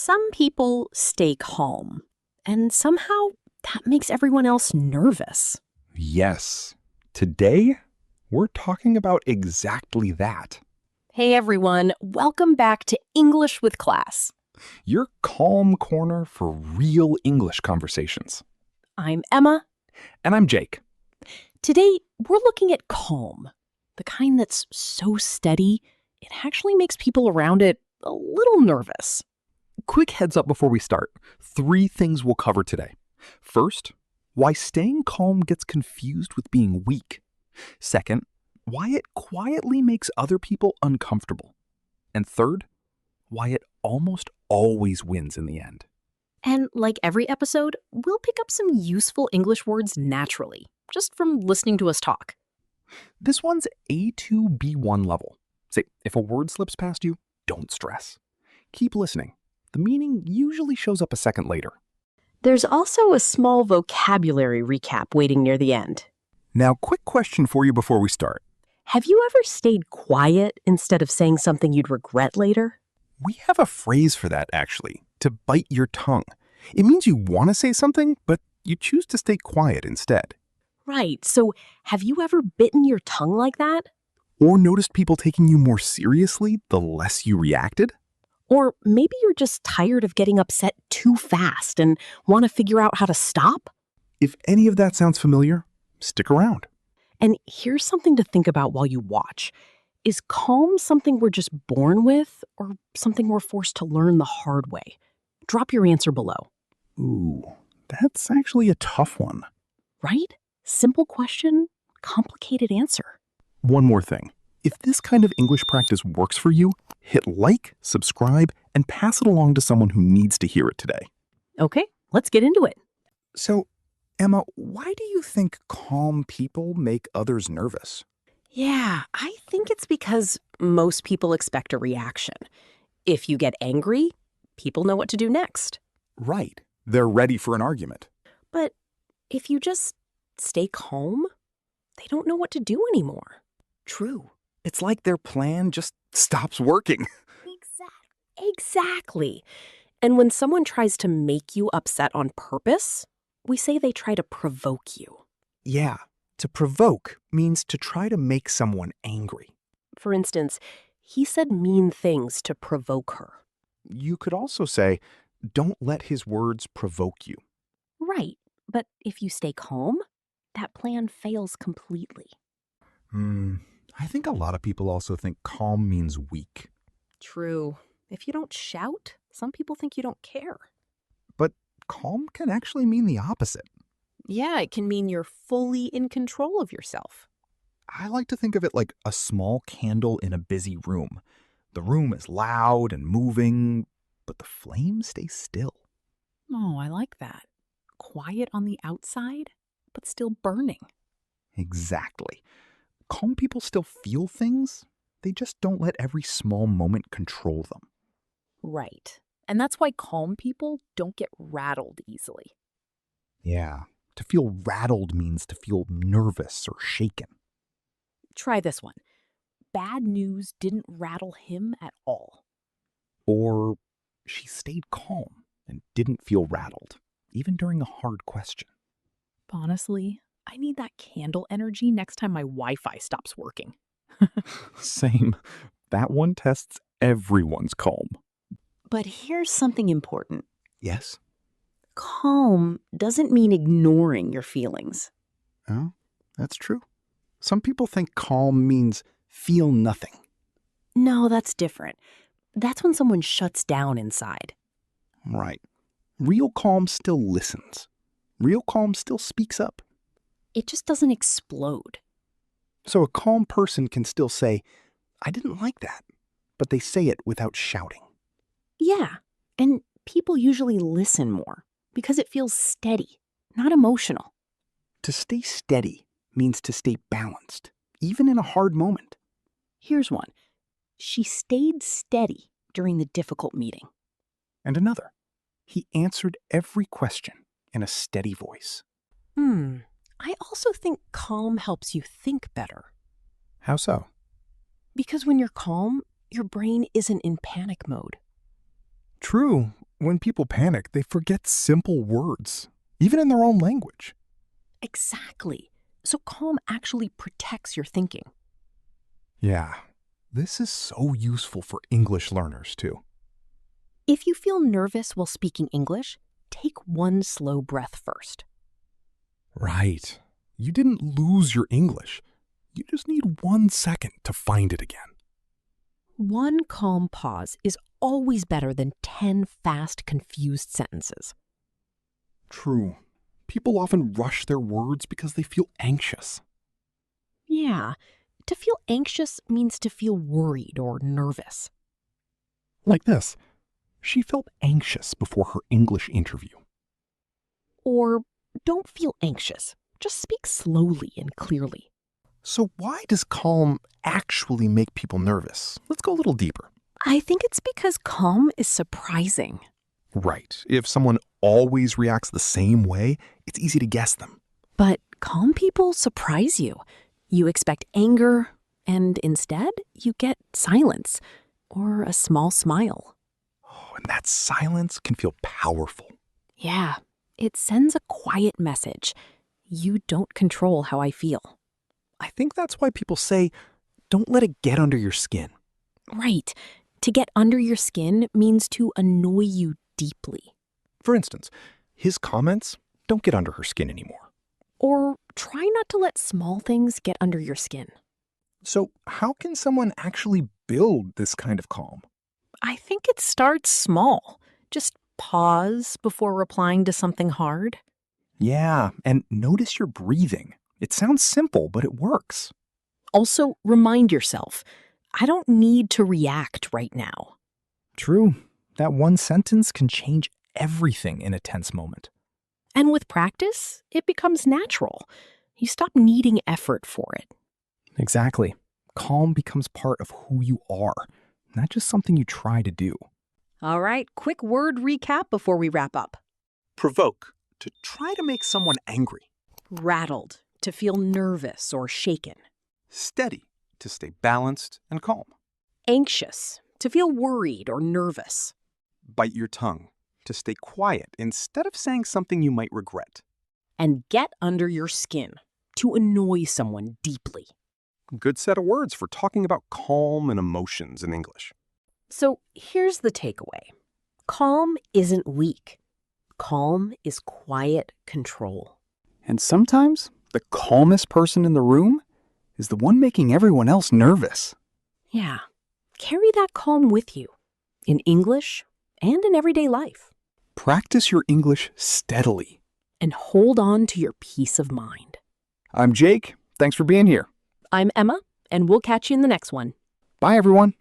Some people stay calm, and somehow that makes everyone else nervous. Yes. Today, we're talking about exactly that. Hey everyone, welcome back to English with Class. Your calm corner for real English conversations. I'm Emma. And I'm Jake. Today, we're looking at calm, the kind that's so steady, it actually makes people around it a little nervous. Quick heads up before we start. 3 things we'll cover today. First, why staying calm gets confused with being weak. Second, why it quietly makes other people uncomfortable. And third, why it almost always wins in the end. And like every episode, we'll pick up some useful English words naturally, just from listening to us talk. This one's A2 B1 level. Say, if a word slips past you, don't stress. Keep listening. The meaning usually shows up a second later. There's also a small vocabulary recap waiting near the end. Now, quick question for you before we start. Have you ever stayed quiet instead of saying something you'd regret later? We have a phrase for that, actually, to bite your tongue. It means you want to say something, but you choose to stay quiet instead. Right, so have you ever bitten your tongue like that? Or noticed people taking you more seriously the less you reacted? Or maybe you're just tired of getting upset too fast and want to figure out how to stop? If any of that sounds familiar, stick around. And here's something to think about while you watch. Is calm something we're just born with or something we're forced to learn the hard way? Drop your answer below. Ooh, that's actually a tough one. Right? Simple question, complicated answer. One more thing. If this kind of English practice works for you, hit like, subscribe, and pass it along to someone who needs to hear it today. Okay, let's get into it. So, Emma, why do you think calm people make others nervous? Yeah, I think it's because most people expect a reaction. If you get angry, people know what to do next. Right. They're ready for an argument. But if you just stay calm, they don't know what to do anymore. True. It's like their plan just stops working. Exactly. And when someone tries to make you upset on purpose, we say they try to provoke you. Yeah, to provoke means to try to make someone angry. For instance, he said mean things to provoke her. You could also say, don't let his words provoke you. Right, but if you stay calm, that plan fails completely. I think a lot of people also think calm means weak. True. If you don't shout, some people think you don't care. But calm can actually mean the opposite. Yeah, it can mean you're fully in control of yourself. I like to think of it like a small candle in a busy room. The room is loud and moving, but the flame stays still. Oh, I like that. Quiet on the outside, but still burning. Exactly. Calm people still feel things. They just don't let every small moment control them. Right. And that's why calm people don't get rattled easily. Yeah. To feel rattled means to feel nervous or shaken. Try this one. Bad news didn't rattle him at all. Or she stayed calm and didn't feel rattled, even during a hard question. Honestly, I need that candle energy next time my Wi-Fi stops working. Same. That one tests everyone's calm. But here's something important. Yes? Calm doesn't mean ignoring your feelings. Oh, that's true. Some people think calm means feel nothing. No, that's different. That's when someone shuts down inside. Right. Real calm still listens. Real calm still speaks up. It just doesn't explode. So a calm person can still say, I didn't like that, but they say it without shouting. Yeah, and people usually listen more because it feels steady, not emotional. To stay steady means to stay balanced, even in a hard moment. Here's one. She stayed steady during the difficult meeting. And another. He answered every question in a steady voice. I also think calm helps you think better. How so? Because when you're calm, your brain isn't in panic mode. True, when people panic, they forget simple words, even in their own language. Exactly. So calm actually protects your thinking. Yeah, this is so useful for English learners, too. If you feel nervous while speaking English, take one slow breath first. Right. You didn't lose your English. You just need 1 second to find it again. One calm pause is always better than 10 fast, confused sentences. True. People often rush their words because they feel anxious. Yeah, to feel anxious means to feel worried or nervous. Like this. She felt anxious before her English interview. Or don't feel anxious. Just speak slowly and clearly. So why does calm actually make people nervous? Let's go a little deeper. I think it's because calm is surprising. Right. If someone always reacts the same way, it's easy to guess them. But calm people surprise you. You expect anger, and instead you get silence or a small smile. Oh, and that silence can feel powerful. Yeah, it sends a quiet message. You don't control how I feel. I think that's why people say, don't let it get under your skin. Right. To get under your skin means to annoy you deeply. For instance, his comments don't get under her skin anymore. Or try not to let small things get under your skin. So how can someone actually build this kind of calm? I think it starts small. Just pause before replying to something hard. Yeah, and notice your breathing. It sounds simple, but it works. Also, remind yourself, I don't need to react right now. True. That one sentence can change everything in a tense moment. And with practice, it becomes natural. You stop needing effort for it. Exactly. Calm becomes part of who you are, not just something you try to do. All right, quick word recap before we wrap up. Provoke, to try to make someone angry. Rattled, to feel nervous or shaken. Steady, to stay balanced and calm. Anxious, to feel worried or nervous. Bite your tongue, to stay quiet instead of saying something you might regret. And get under your skin, to annoy someone deeply. Good set of words for talking about calm and emotions in English. So here's the takeaway. Calm isn't weak. Calm is quiet control. And sometimes the calmest person in the room is the one making everyone else nervous. Yeah, carry that calm with you, in English and in everyday life. Practice your English steadily. And hold on to your peace of mind. I'm Jake. Thanks for being here. I'm Emma, and we'll catch you in the next one. Bye, everyone.